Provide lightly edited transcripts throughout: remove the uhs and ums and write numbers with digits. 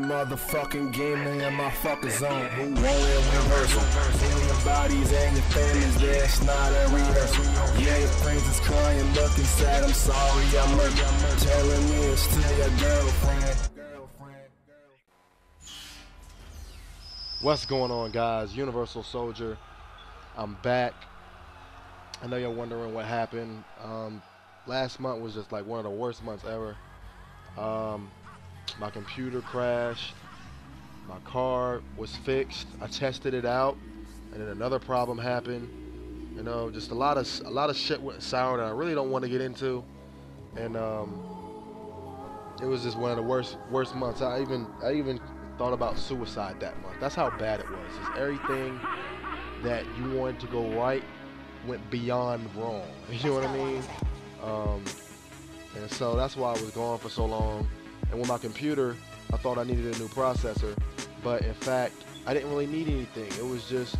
motherfucking game, they in my fucking zone. Who won't universal? Feeling your bodies and your families, that's not a rehearsal. Yeah, your friends is crying, looking sad, I'm sorry, I'm murdered. Telling me it's still your girlfriend. What's going on, guys? Universal Soldier. I'm back. I know you're wondering what happened. Last month was just like one of the worst months ever. My computer crashed. My car was fixed. I tested it out, and then another problem happened. You know, just a lot of shit went sour that I really don't want to get into. And it was just one of the worst months. I even thought about suicide that month. That's how bad it was. Just everything that you wanted to go right went beyond wrong. You know what I mean? And so that's why I was gone for so long. And with my computer, I thought I needed a new processor, but in fact, I didn't really need anything. It was just,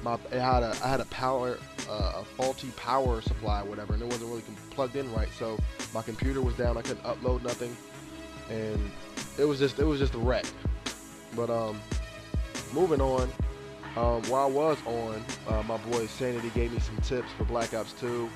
I had a faulty power supply or whatever, and it wasn't really plugged in right. So my computer was down. I couldn't upload nothing, and it was just a wreck. But moving on. While I was on, my boy Sanity gave me some tips for Black Ops 2,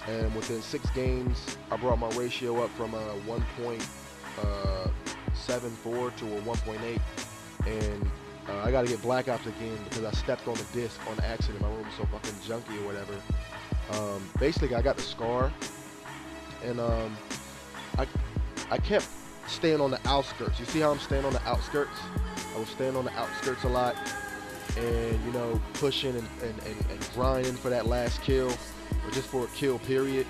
and within 6 games, I brought my ratio up from a 1.74 to a 1.8, and I got to get Black Ops again because I stepped on the disc on accident. My room was so fucking junky or whatever. Basically, I got the scar, and I kept staying on the outskirts. You see how I'm staying on the outskirts? I was staying on the outskirts a lot. And you know, pushing and grinding for that last kill, or just for a kill period.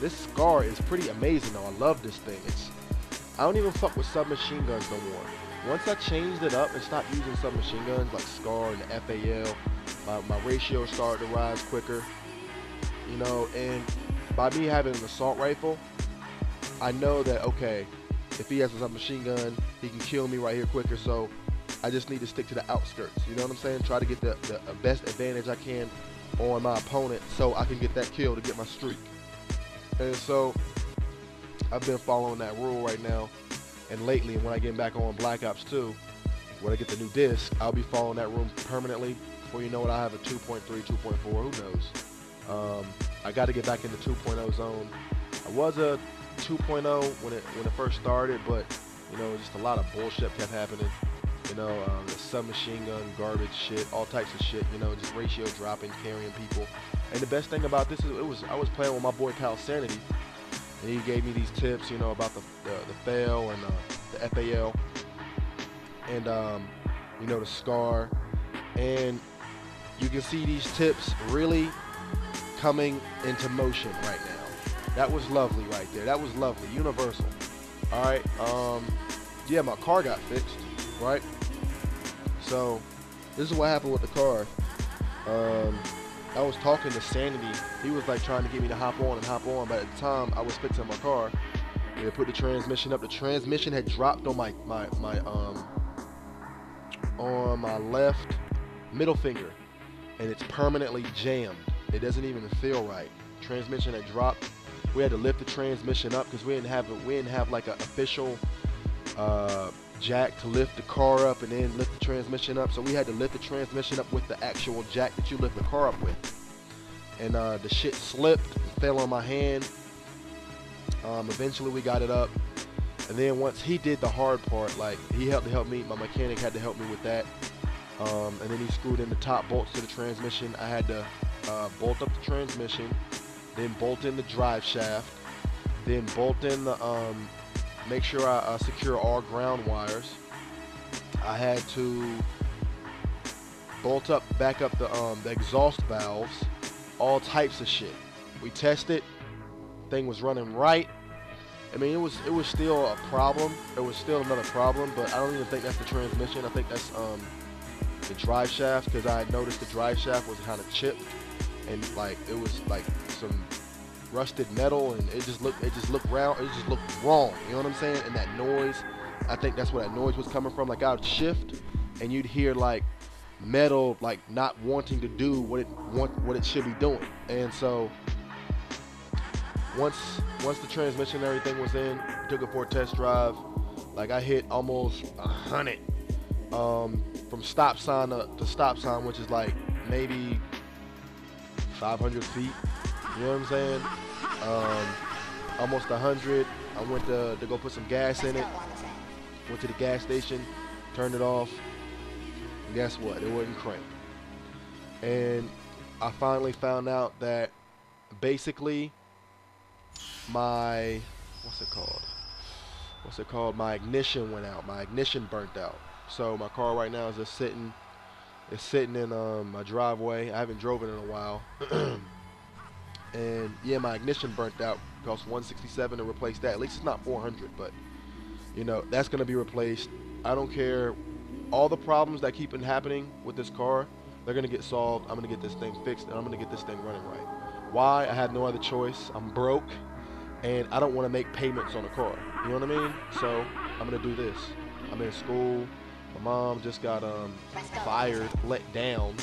This scar is pretty amazing though. I love this thing. I don't even fuck with submachine guns no more. Once I changed it up and stopped using submachine guns like SCAR and the FAL, my ratio started to rise quicker. You know, and by me having an assault rifle, I know that okay, if he has a submachine gun, he can kill me right here quicker. So I just need to stick to the outskirts, you know what I'm saying? Try to get the best advantage I can on my opponent so I can get that kill to get my streak. And so I've been following that rule right now. And lately, when I get back on Black Ops 2, when I get the new disc, I'll be following that rule permanently. Before you know it, I have a 2.3, 2.4, who knows? I got to get back in the 2.0 zone. I was a 2.0 when it first started, but you know, just a lot of bullshit kept happening. You know, the submachine gun, garbage shit, all types of shit, you know, just ratio dropping, carrying people. And the best thing about this is I was playing with my boy pal Sanity, and he gave me these tips, you know, about the FAL and the FAL, and, you know, the SCAR. And you can see these tips really coming into motion right now. That was lovely right there. That was lovely. Universal. All right. Yeah, my car got fixed. Right, so this is what happened with the car. I was talking to Sanity. He was like trying to get me to hop on, but at the time I was fixing my car. They put the transmission up. The transmission had dropped on my left middle finger, and it's permanently jammed. It doesn't even feel right. Transmission had dropped. We had to lift the transmission up because we didn't have like an official jack to lift the car up and then lift the transmission up. So we had to lift the transmission up with the actual jack that you lift the car up with. And the shit slipped and fell on my hand. Eventually we got it up. And then once he did the hard part, like he had to help me, my mechanic had to help me with that. And then he screwed in the top bolts to the transmission. I had to bolt up the transmission, then bolt in the drive shaft, then bolt in the make sure I secure all ground wires. I had to back up the exhaust valves, all types of shit. We tested, thing was running right. I mean, it was still a problem. It was still another problem, but I don't even think that's the transmission. I think that's the drive shaft, because I had noticed the drive shaft was kind of chipped, and like it was like some rusted metal, and it just looked wrong. You know what I'm saying? And that noise, I think that's where that noise was coming from. Like I would shift, and you'd hear like metal like not wanting to do what it should be doing. And so once the transmission and everything was in, took it for a test drive. Like I hit almost 100 from stop sign to stop sign, which is like maybe 500 feet. You know what I'm saying? Almost 100. I went to go put some gas in it. Went to the gas station, turned it off, and guess what? It wouldn't crank. And I finally found out that basically my what's it called? My ignition went out. My ignition burnt out. So my car right now is just sitting. It's sitting in my driveway. I haven't driven in a while. And yeah, my ignition burnt out. It cost $167 to replace that. At least it's not $400, but you know that's gonna be replaced. I don't care. All the problems that keep happening with this car, they're gonna get solved. I'm gonna get this thing fixed, and I'm gonna get this thing running right. Why? I had no other choice. I'm broke, and I don't want to make payments on a car. You know what I mean? So I'm gonna do this. I'm in school. My mom just got fired, let down,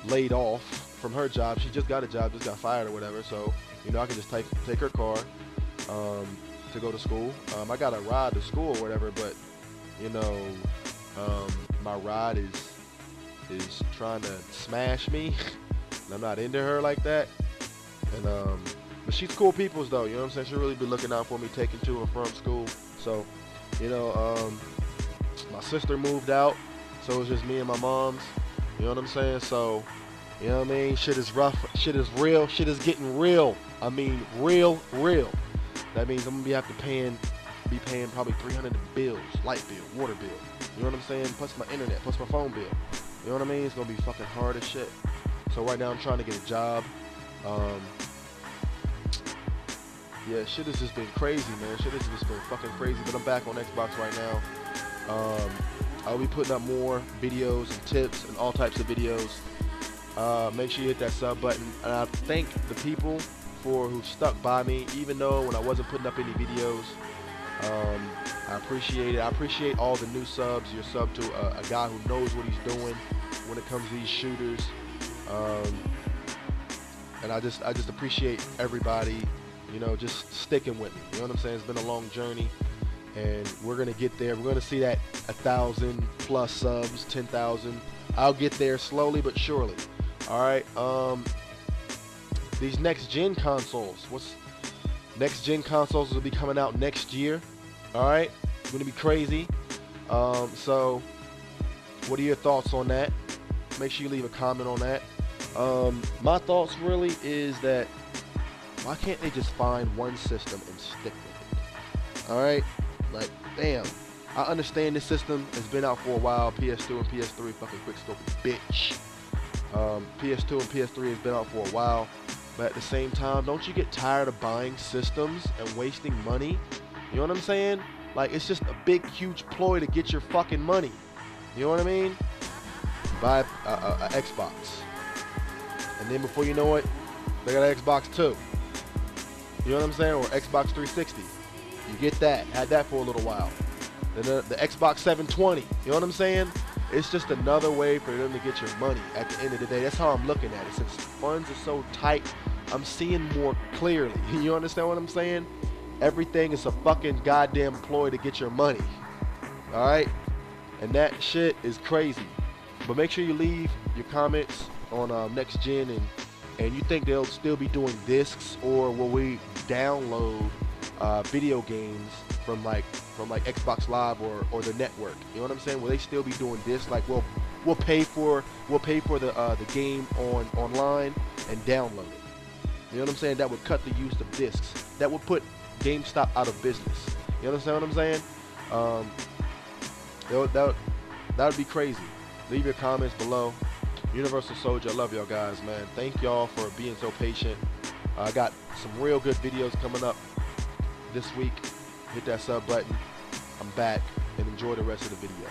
laid off from her job. She just got a job, just got fired or whatever. So you know I can just take her car to go to school. I got a ride to school or whatever, but you know my ride is trying to smash me. And I'm not into her like that. And but she's cool peoples though, you know what I'm saying? She'll really be looking out for me, taking to and from school. So, you know, my sister moved out, so it's just me and my mom's. You know what I'm saying? So, you know what I mean? Shit is rough, shit is real, shit is getting real. I mean real. That means I'm gonna be paying probably 300 bills, light bill, water bill. You know what I'm saying? Plus my internet, plus my phone bill. You know what I mean? It's gonna be fucking hard as shit. So right now I'm trying to get a job. Yeah, shit has just been crazy, man. Shit has just been fucking crazy. But I'm back on Xbox right now. I'll be putting up more videos and tips and all types of videos. Make sure you hit that sub button. And I thank the people who stuck by me, even though when I wasn't putting up any videos. I appreciate it. I appreciate all the new subs. You're sub to a guy who knows what he's doing when it comes to these shooters. And I just appreciate everybody, you know, just sticking with me. You know what I'm saying? It's been a long journey, and we're gonna get there. We're gonna see that 1,000 plus subs, 10,000. I'll get there slowly but surely. All right. These next gen consoles. Next gen consoles will be coming out next year. All right. It's gonna be crazy. So, what are your thoughts on that? Make sure you leave a comment on that. My thoughts really is that why can't they just find one system and stick with it? Alright? Like, damn. I understand this system has been out for a while. PS2 and PS3, fucking quick scope, bitch. PS2 and PS3 has been out for a while. But at the same time, don't you get tired of buying systems and wasting money? You know what I'm saying? Like, it's just a big, huge ploy to get your fucking money. You know what I mean? Buy a Xbox. And then before you know it, they got an Xbox 2. You know what I'm saying? Or Xbox 360. You get that. Had that for a little while. Then the Xbox 720. You know what I'm saying? It's just another way for them to get your money at the end of the day. That's how I'm looking at it. Since funds are so tight, I'm seeing more clearly. You understand what I'm saying? Everything is a fucking goddamn ploy to get your money. Alright? And that shit is crazy. But make sure you leave your comments on next gen, and you think they'll still be doing discs, or will we download video games from like Xbox Live or the network? You know what I'm saying? Will they still be doing discs? Like we'll pay for the game online and download it. You know what I'm saying? That would cut the use of discs. That would put GameStop out of business. You understand what I'm saying? That would be crazy. Leave your comments below. Universal Soldier, I love y'all guys, man. Thank y'all for being so patient. I got some real good videos coming up this week. Hit that sub button. I'm back, and enjoy the rest of the video.